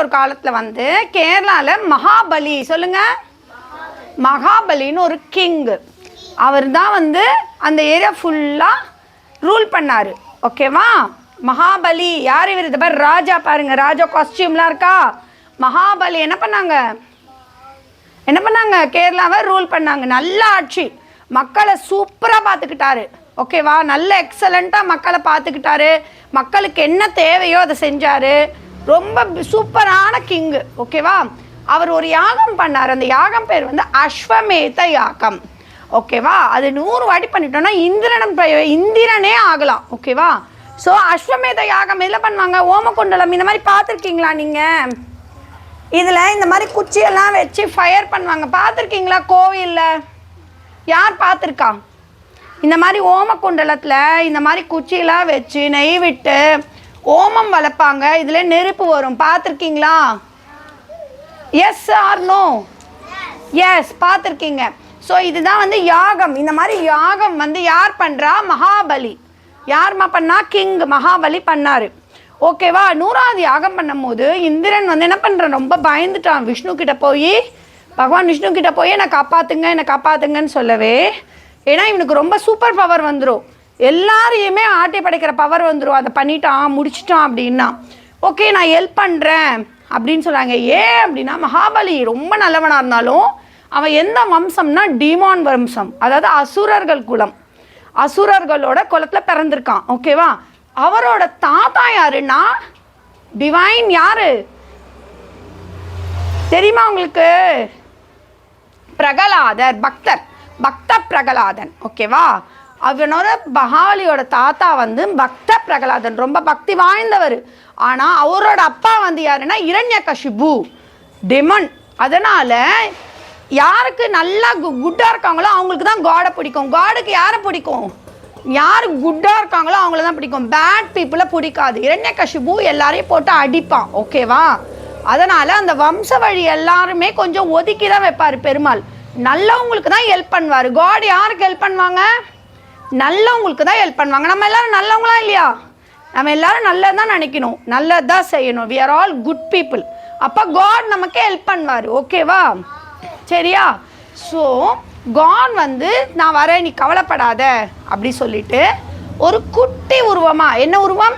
ஒரு காலத்தில் வந்து கேரளாவில் மகாபலி சொல்லுங்கள், மகாபலின்னு ஒரு கிங்கு. அவர் தான் வந்து அந்த ஏரியா ஃபுல்லாக ரூல் பண்ணார். ஓகேவா? மகாபலி யார் இவர்? இது பாரு ராஜா, பாருங்க ராஜா காஸ்டியூம்லாம் இருக்கா. மகாபலி என்ன பண்ணாங்க கேரளாவை ரூல் பண்ணாங்க. நல்ல ஆட்சி, மக்களை சூப்பராக பார்த்துக்கிட்டாரு. ஓகேவா? நல்ல எக்ஸலண்ட்டாக மக்களை பார்த்துக்கிட்டாரு. மக்களுக்கு என்ன தேவையோ அதை செஞ்சார். ரொம்ப சூப்பரான கிங்கு. ஓகேவா? அவர் ஒரு யாகம் பண்ணார். அந்த யாகம் பேர் வந்து அஸ்வமேத யாகம். ஓகேவா? அது 100 வாட்டி பண்ணிட்டோம்னா இந்திரனே ஆகலாம். ஓகேவா? ஸோ அஸ்வமேத யாகம் இதில் பண்ணுவாங்க. ஓமகுண்டலம் இந்த மாதிரி பார்த்துருக்கீங்களா நீங்கள்? இதில் இந்த மாதிரி குச்சியெல்லாம் வச்சு ஃபயர் பண்ணுவாங்க, பார்த்துருக்கீங்களா கோவிலில்? யார் பார்த்துருக்கா? இந்த மாதிரி ஓமகுண்டலத்தில் இந்த மாதிரி குச்சியெல்லாம் வச்சு நெய் விட்டு ஓமம் வளர்ப்பாங்க. இதில் நெருப்பு வரும், பார்த்துருக்கீங்களா? Yes or no? எஸ், பார்த்துருக்கீங்க. ஸோ இதுதான் வந்து யாகம். இந்த மாதிரி யாகம் வந்து யார் பண்ணுறா? மகாபலி. யார்மா பண்ணா? கிங் மகாபலி பண்ணார். ஓகேவா? 100வது யாகம் பண்ணும் போது இந்திரன் வந்து என்ன பண்ணுறான், ரொம்ப பயந்துட்டான். விஷ்ணு கிட்ட போய், பகவான் விஷ்ணு கிட்ட போய் என்னை காப்பாற்றுங்கன்னு சொல்லவே, ஏன்னா இவனுக்கு ரொம்ப சூப்பர் பவர் வந்துடும், எல்லாரையுமே ஆட்டி படைக்கிற பவர் வந்துடும். அதை பண்ணிட்டான், முடிச்சிட்டான் அப்படின்னா. ஓகே, நான் ஹெல்ப் பண்ணுறேன் அப்படின்னு சொல்கிறாங்க. ஏன் அப்படின்னா மகாபலி ரொம்ப நல்லவனாக இருந்தாலும் அவன் எந்த வம்சம்னா டீமான் வம்சம், அதாவது அசுரர்கள் குலம், அசுரர்களோட குலத்தில் பிறந்திருக்கான். ஓகேவா? அவரோட தாத்தா யாருன்னா டிவைன் யாரு தெரியுமா உங்களுக்கு? பிரகலாதர், பக்த பிரகலாதன். ஓகேவா? அவனோட மகாபலியோட தாத்தா வந்து பக்த பிரகலாதன், ரொம்ப பக்தி வாய்ந்தவர். ஆனால் அவரோட அப்பா வந்து யாருன்னா இரண்யகசிபு, டெமன். அதனால் யாருக்கு நல்லா குட்டாக இருக்காங்களோ அவங்களுக்கு தான் காடை பிடிக்கும். காடுக்கு யாரை பிடிக்கும்? யார் குட்டாக இருக்காங்களோ அவங்கள தான் பிடிக்கும். பேட் பீப்புளை பிடிக்காது. இரண்யகசிபு எல்லாரையும் போட்டு அடிப்பான். ஓகேவா? அதனால் அந்த வம்ச வழி எல்லாருமே கொஞ்சம் ஒதுக்கி தான் வைப்பார் பெருமாள். நல்லவங்களுக்கு தான் ஹெல்ப் பண்ணுவார். காட் யாருக்கு ஹெல்ப் பண்ணுவாங்க? நல்லவங்களுக்கு தான் ஹெல்ப் பண்ணுவாங்க. நம்ம எல்லோரும் நல்லவங்களா இல்லையா? நம்ம எல்லோரும் நல்லது தான் நினைக்கணும், நல்லது தான் செய்யணும். We are all good people. அப்போ காட் நமக்கு ஹெல்ப் பண்ணுவார். ஓகேவா? சரியா? ஸோ காட் வந்து நான் வரேன், நீ கவலைப்படாத அப்படி சொல்லிட்டு ஒரு குட்டி உருவமாக, என்ன உருவம்?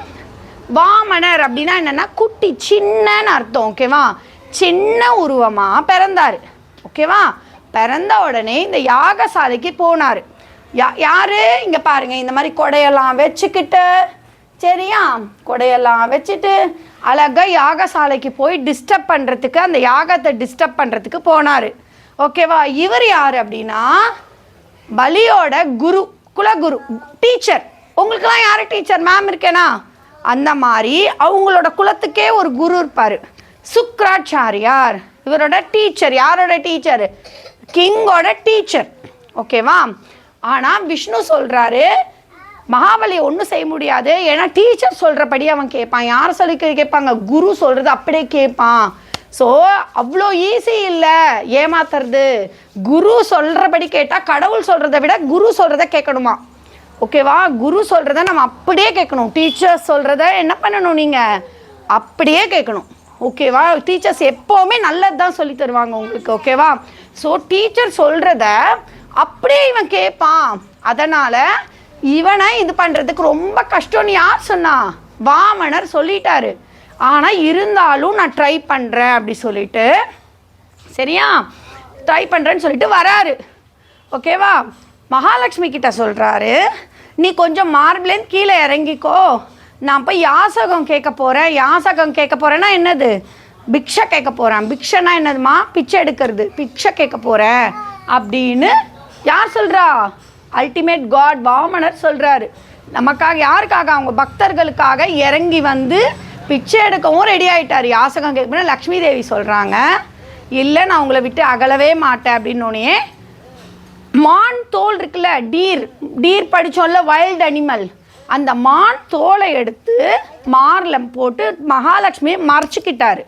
வாமனர் அப்படின்னா என்னென்னா குட்டி, சின்னன்னு அர்த்தம். ஓகேவா? சின்ன உருவமாக பிறந்தார். ஓகேவா? பிறந்த உடனே இந்த யாகசாலைக்கு போனார். யார்? இங்கே பாருங்கள், இந்த மாதிரி கொடையெல்லாம் வச்சுக்கிட்டு, சரியா, கொடையெல்லாம் வச்சுட்டு அழகாக யாகசாலைக்கு போய் டிஸ்டர்ப் பண்ணுறதுக்கு, அந்த யாகத்தை டிஸ்டர்ப் பண்ணுறதுக்கு போனார். ஓகேவா? இவர் யார் அப்படின்னா பலியோட குரு, குலகுரு, டீச்சர். உங்களுக்கெல்லாம் யார் டீச்சர்? மேம் இருக்கேனா? அந்த மாதிரி அவங்களோட குலத்துக்கே ஒரு குரு இருப்பார், சுக்ராச்சாரியார். இவரோட டீச்சர். யாரோட டீச்சர்? கிங்கோட டீச்சர். ஓகேவா? ஆனால் விஷ்ணு சொல்கிறாரு மகாபலி ஒன்றும் செய்ய முடியாது, ஏன்னா டீச்சர் சொல்கிறபடி அவன் கேட்பான். யார் சொல்லி கேட்பாங்க? குரு சொல்கிறது அப்படியே கேட்பான். ஸோ அவ்வளோ ஈஸி இல்லை ஏமாத்துறது. குரு சொல்கிறபடி கேட்டால், கடவுள் சொல்கிறத விட குரு சொல்கிறத கேட்கணுமா? ஓகேவா? குரு சொல்கிறத நம்ம அப்படியே கேட்கணும். டீச்சர்ஸ் சொல்கிறத என்ன பண்ணணும்? நீங்கள் அப்படியே கேட்கணும். ஓகேவா? டீச்சர்ஸ் எப்போவுமே நல்லது தான் சொல்லி தருவாங்க உங்களுக்கு. ஓகேவா? ஸோ டீச்சர் சொல்கிறத அப்படியே இவன் கேட்பான். அதனால் இவனை இது பண்ணுறதுக்கு ரொம்ப கஷ்டம்னு யார் சொன்னா? வாமனர் சொல்லிட்டாரு. ஆனால் இருந்தாலும் நான் ட்ரை பண்ணுறேன் அப்படி சொல்லிட்டு, சரியா, ட்ரை பண்ணுறேன்னு சொல்லிட்டு வராரு. ஓகேவா? மகாலட்சுமி கிட்ட சொல்கிறாரு, நீ கொஞ்சம் மார்பிலேருந்து கீழே இறங்கிக்கோ, நான் போய் யாசகம் கேட்க போகிறேன். யாசகம் கேட்க போகிறேன்னா என்னது? பிக்ஷை கேட்க போகிறேன். பிக்ஷைனா என்னதுமா? பிச்சை எடுக்கிறது. பிக்ஷை கேட்க போகிறேன் அப்படின்னு யார் சொல்கிறா? அல்டிமேட் காட் வாமனர் சொல்கிறாரு. நமக்காக, யாருக்காக? அவங்க பக்தர்களுக்காக இறங்கி வந்து பிச்சை எடுக்கவும் ரெடி ஆகிட்டார். யாசகம் கேட்கணும். லக்ஷ்மி தேவி சொல்கிறாங்க, இல்லை நான் உங்களை விட்டு அகலவே மாட்டேன் அப்படின்னோடனே மான் தோல் இருக்குல்ல, டீர் படித்தோம்ல, வைல்டு அனிமல், அந்த மான் தோலை எடுத்து மாரில் போட்டு மகாலட்சுமியை மறைச்சிக்கிட்டார்.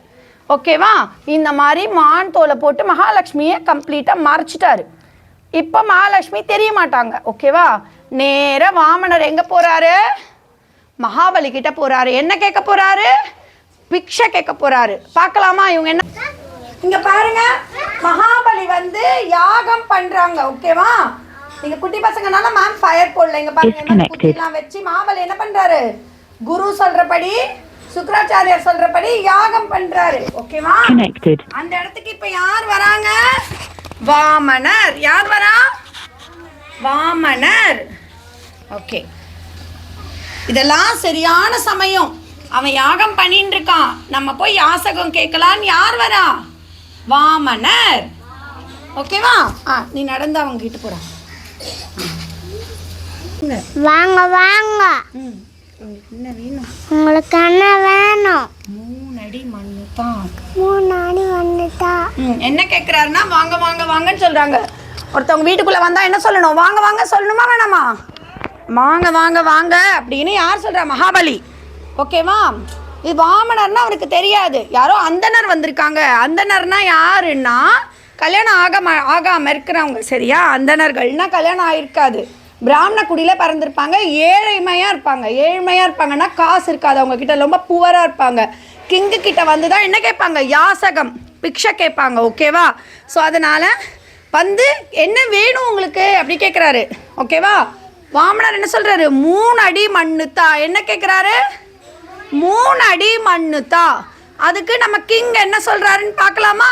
ஓகேவா? இந்த மாதிரி மான் தோலை போட்டு மகாலட்சுமியை கம்ப்ளீட்டாக மறைச்சிட்டாரு. இப்போ மகாலட்சுமி தெரிய மாட்டாங்க. ஓகேவா? நேராக வாமனர் எங்கே போகிறாரு? மகாபலி கிட்ட போகிறாரு. என்ன கேட்க போகிறாரு? பிக்ஷை கேட்க போறாரு. பார்க்கலாமா இவங்க என்ன? இங்க பாருங்க, மகாபலி வந்து யாகம் பண்றாங்க. ஓகேவா? நீங்க குட்டி பசங்கனால மேம் ஃபயர் போடல. இங்க பாருங்க, குட்டிலாம் வச்சு மகாபலி என்ன பண்றாரு? குரு சொல்றபடி, சுக்ராச்சாரியார் சொல்றபடி யாகம் பண்றாரு. ஓகேவா? அந்த இடத்துக்கு இப்ப யார் வராங்க? வாமனர். யார் வரா? வாமனர். ஓகே, இதெல்லாம் சரியான சமயம். அவன் யாகம் பண்ணிட்டு இருக்கான், நம்ம போய் யாசகம் கேட்கலான்னு யார் வரா? வாமனர். ஓகேவா? நீ நடந்து அவங்க கிட்ட போற. வாங்க வாங்க. என்ன வேணும் உங்களுக்கு? என்ன வேணும்? 3 அடி மண்ணு தான். 3 அடி மண்ணு தான். என்ன கேட்குறாருன்னா வாங்க வாங்க வாங்கன்னு சொல்றாங்க. ஒருத்தவங்க வீட்டுக்குள்ள வந்தா என்ன சொல்லணும்? வாங்க வாங்க சொல்லணுமா வேணாமா? வாங்க வாங்க வாங்க அப்படின்னு யார் சொல்றா? மகாபலி. ஓகேவா? இது வாமனர்னா அவருக்கு தெரியாது. யாரோ அந்தனர் வந்திருக்காங்க. அந்தனர்னா யாருன்னா கல்யாணம் ஆகாம இருக்கிறவங்க. சரியா? அந்தனர்கள்னா கல்யாணம் ஆயிருக்காது, பிராமண குடியில் பிறந்திருப்பாங்க, ஏழ்மையாக இருப்பாங்கன்னா காசு இருக்காது அவங்க கிட்ட, ரொம்ப புவராக இருப்பாங்க. கிங்கு கிட்ட வந்து தான் என்ன கேட்பாங்க? யாசகம், பிக்ஷை கேட்பாங்க. ஓகேவா? ஸோ அதனால் வந்து என்ன வேணும் உங்களுக்கு அப்படி கேட்குறாரு. ஓகேவா? வாமனர் என்ன சொல்கிறாரு? 3 அடி மண்ணுத்தா. என்ன கேட்குறாரு? 3 அடி மண்ணுத்தா. அதுக்கு நம்ம கிங் என்ன சொல்கிறாருன்னு பார்க்கலாமா?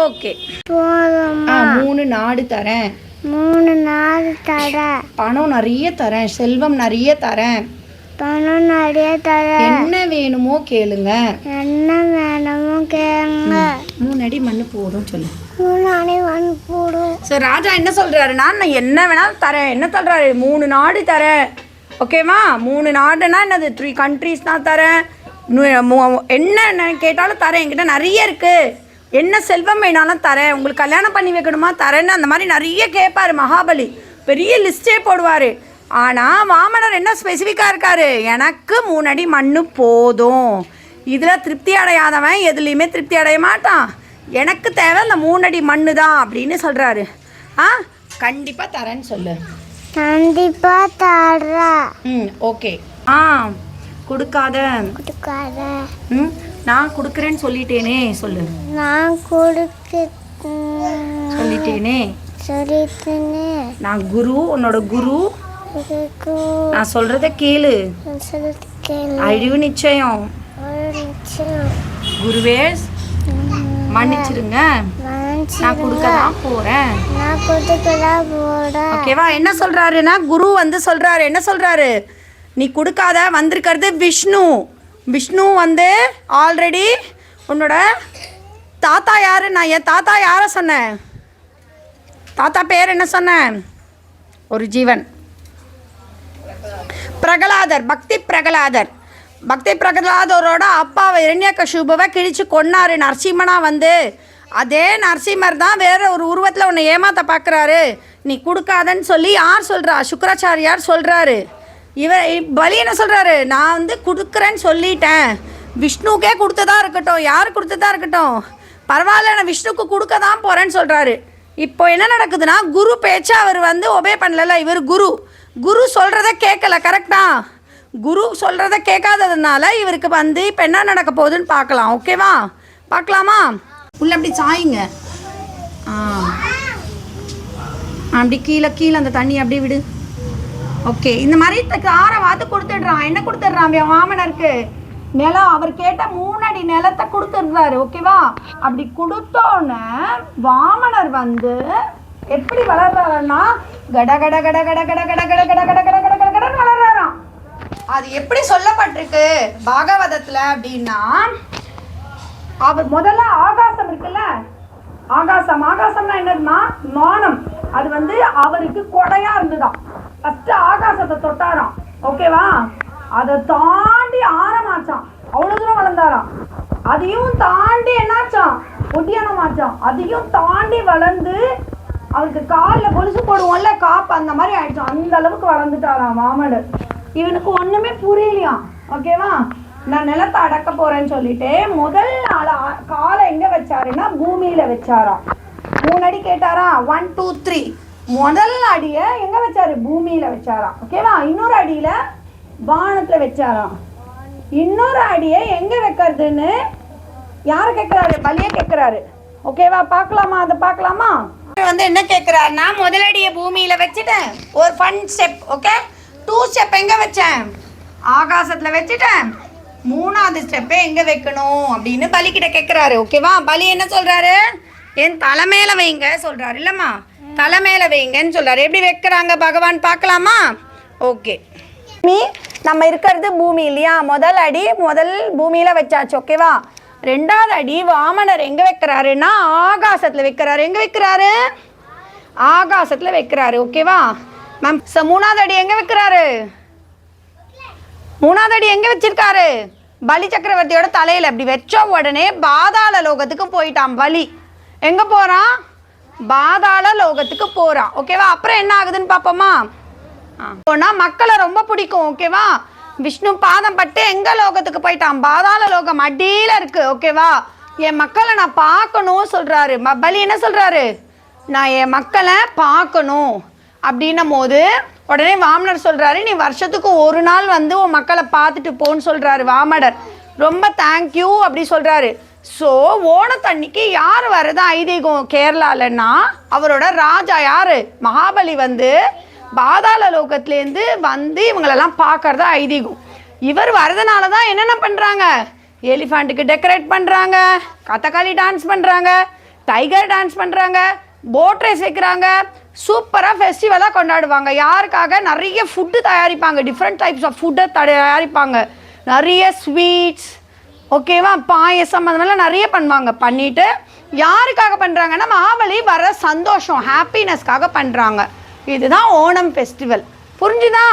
ஓகே, 3 நாடு தரேன், 3 நாடு தரேன், பணம் நிறைய தரேன், செல்வம் நிறைய தரேன், பணம் நிறைய தரேன், என்ன வேணுமோ கேளுங்க, என்ன வேணுமோ கேளுங்க, 3 அடி மண்ணு போதும் சொல்லு. 3 அடி மண் போடும். ஸோ ராஜா என்ன சொல்கிறாருன்னா, நான் என்ன வேணாலும் தரேன். என்ன சொல்கிறாரு? 3 நாடு தரேன். ஓகேவா? 3 நாடுனா என்னது? 3 கண்ட்ரீஸ் தான் தரேன். என்ன கேட்டாலும் தரேன், என்கிட்ட நிறைய இருக்குது, என்ன செல்வம் வேணாலும் தரேன், உங்களுக்கு கல்யாணம் பண்ணி வைக்கணுமா தரேன்னு அந்த மாதிரி நிறைய கேட்பார் மகாபலி. பெரிய லிஸ்டே போடுவார். ஆனால் வாமனர் என்ன ஸ்பெசிஃபிக்காக இருக்கார்? எனக்கு 3 அடி மண்ணு போதும். இதில் திருப்தி அடையாதவன் எதுலேயுமே திருப்தி அடைய மாட்டான். எனக்கு தேவை அந்த 3 அடி மண்ணு தான் அப்படின்னு சொல்கிறாரு. கண்டிப்பாக தரேன்னு சொல்லு. கண்டிப்பாக தரேன். ஓகே. கொடுக்காத. நான் கொடுக்குறேன்னு சொல்லிட்டேனே சொல்லு. நான் சொல்லிட்டேனே. நான் குரு, உன்னோட குரு. நான் சொல்றத கேளு. அழிவு நிச்சயம். குருவே மன்னிச்சிருங்க, நான் கொடுக்கதான் போறேன். ஓகேவா? என்ன சொல்றாருன்னா குரு வந்து சொல்றாரு, என்ன சொல்றாரு? நீ கொடுக்காத. வந்திருக்கிறது விஷ்ணு. விஷ்ணு வந்து ஆல்ரெடி உன்னோட தாத்தா யாரு? நான் என் தாத்தா யாரை சொன்னேன்? தாத்தா பேர் என்ன சொன்னேன்? ஒரு ஜீவன், பிரகலாதர், பக்தி பிரகலாதர். பக்தி பிரகலாதரோட அப்பாவை இரண்யகசிபுவை கிழிச்சு கொன்னாரு நரசிம்மனா வந்து. அதே நரசிம்மர் தான் வேற ஒரு உருவத்தில் உன்னை ஏமாத்த பார்க்குறாரு. நீ கொடுக்காதன்னு சொல்லி யார் சொல்கிறா? சுக்ராச்சாரியார் சொல்கிறாரு. பலி என்ன சொல்கிறாரு? நான் வந்து கொடுக்குறேன்னு சொல்லிட்டேன், விஷ்ணுக்கே கொடுத்ததா இருக்கட்டும், யார் கொடுத்ததா இருக்கட்டும், பரவாயில்ல, நான் விஷ்ணுக்கு கொடுக்க தான் போகிறேன்னு சொல்கிறாரு. இப்போ என்ன நடக்குதுன்னா, குரு பேச்சை அவர் வந்து ஒபே பண்ணல. இவர் குரு சொல்கிறத கேட்கல. கரெக்டா? குரு சொல்கிறத கேட்காததுனால இவருக்கு வந்து இப்போ என்ன நடக்க போகுதுன்னு பார்க்கலாம். ஓகேவா? பார்க்கலாமா? உள்ள அப்படி சாயுங்க. அப்படி கீழே அந்த தண்ணி அப்படியே விடு. ஓகே, இந்த மாதிரி காரை வாத்து கொடுத்துடுறான். என்ன கொடுத்துட்றான் வாமனருக்கு? நிலம். அவர் கேட்ட 3 அடி நிலத்தை கொடுத்துடுறாரு. ஓகேவா? அப்படி கொடுத்தோன்னே வாமனர் வந்து எப்படி வளர்றாருன்னா கட கட கட கட கட கட கட கட கட கட கட கட கடன்னு வளர்றாராம். அது எப்படி சொல்லப்பட்டிருக்கு பாகவதத்துல அப்படின்னா, அவர் முதல்ல ஆகாசம் இருக்குல்ல, ஆகாசம்னா என்னதுன்னா மானம். அது வந்து அவருக்கு கொடையா இருந்துதான். ஃபர்ஸ்ட் ஆகாசத்தை தொட்டாராம். ஓகேவா? அதை தாண்டி ஆரமாச்சான், அவ்வளவு தூரம் வளர்ந்தாராம். அதையும் தாண்டி என்னாச்சான்? ஒட்டியானமாச்சான். அதையும் தாண்டி வளர்ந்து அவருக்கு காலில் கொலுசு போடுவோம்ல, காப்பு, அந்த மாதிரி ஆயிடுச்சான். அந்த அளவுக்கு வளர்ந்துட்டாராம் வாமனர். இவனுக்கு ஒண்ணுமே புரியலையாம். ஓகேவா? நான் நிலத்தை அடக்க போறேன்னு சொல்லிட்டு முதல் நாள் காலை எங்க வச்சாருன்னா பூமியில வச்சாராம். 3 அடி கேட்டாரா? 1 2 3. முதல் அடியை எங்க வச்சாரு? பூமியில வச்சாராம். ஓகேவா? இன்னொரு அடியில வானத்துல வச்சாராம். இன்னொரு அடியை எங்க வைக்கிறதுன்னு யாரை கேட்குறாரு? பலியை கேட்குறாரு. ஓகேவா? பார்க்கலாமா? அதை பார்க்கலாமா? வந்து என்ன கேட்குறாருன்னா, முதலடியை பூமியில வச்சுட்டேன், ஒரு ஃபன் ஸ்டெப். ஓகே, 2 ஸ்டெப் எங்க வச்சேன்? ஆகாசத்துல வச்சுட்டேன். 3வது ஸ்டெப்பை எங்க வைக்கணும் அப்படின்னு பலிக்கிட்ட கேட்குறாரு. ஓகேவா? பலி என்ன சொல்றாரு? என் தலைமையில வைங்க சொல்றாரு. இல்லம்மா, தலைமையில வைங்கன்னு சொல்றாரு. எப்படி வைக்கிறாங்க பகவான் பார்க்கலாமா? ஓகே, நம்ம இருக்கிறது பூமி இல்லையா? முதல் அடி பூமியில வச்சாச்சு. ஓகேவா? 2வது அடி வாமனர் எங்க வைக்கிறாருன்னா ஆகாசத்துல வைக்கிறாரு. எங்க வைக்கிறாரு? ஆகாசத்துல வைக்கிறாரு. ஓகேவா மேம்? 3வது அடி எங்க வைக்கிறாரு? 3வது அடி எங்க வச்சிருக்காரு? பலி சக்கரவர்த்தியோட தலையில. அப்படி வச்ச உடனே பாதாள லோகத்துக்கு போயிட்டான் பலி. எங்க போறான்? பாதாள லோகத்துக்கு போறான். ஓகேவா? அப்புறம் என்ன ஆகுதுன்னு பாப்போமா? போனா மக்களை ரொம்ப பிடிக்கும். ஓகேவா? விஷ்ணு பாதம் பட்டு எங்க லோகத்துக்கு போயிட்டான்? பாதாள லோகம் அடியில இருக்கு. ஓகேவா? என் மக்களை நான் பார்க்கணும் சொல்றாரு. பலி என்ன சொல்றாரு? நான் என் மக்களை பார்க்கணும் அப்படின்னும் போது உடனே வாமனர் சொல்றாரு, நீ வருஷத்துக்கு ஒரு நாள் வந்து உன் மக்களை பார்த்துட்டு போன்னு சொல்றாரு வாமனர். ரொம்ப தேங்க்யூ அப்படி சொல்றாரு. ஸோ ஓணத்தன்னைக்கு யார் வரது ஐதீகம் கேரளாலன்னா, அவரோட ராஜா யாரு? மகாபலி வந்து பாதாள லோகத்திலேருந்து வந்து இவங்களெல்லாம் பார்க்கறது ஐதீகம். இவர் வரதுனால தான் என்னென்ன பண்ணுறாங்க? எலிஃபண்ட்டுக்கு டெக்கரேட் பண்ணுறாங்க, கதகளி டான்ஸ் பண்ணுறாங்க, டைகர் டான்ஸ் பண்ணுறாங்க, போட் ரேஸ் வைக்கிறாங்க, சூப்பராக ஃபெஸ்டிவலாக கொண்டாடுவாங்க. யாருக்காக? நிறைய ஃபுட்டு தயாரிப்பாங்க, டிஃப்ரெண்ட் டைப்ஸ் ஆஃப் ஃபுட்டை தயாரிப்பாங்க, நிறைய ஸ்வீட்ஸ். ஓகேவா? பாயசம் அந்த மாதிரிலாம் நிறைய பண்ணுவாங்க. பண்ணிவிட்டு யாருக்காக பண்ணுறாங்கன்னா, மகாபலி வர சந்தோஷம் ஹாப்பினஸ்க்காக பண்ணுறாங்க. இதுதான் ஓணம் ஃபெஸ்டிவல். புரிஞ்சுதா?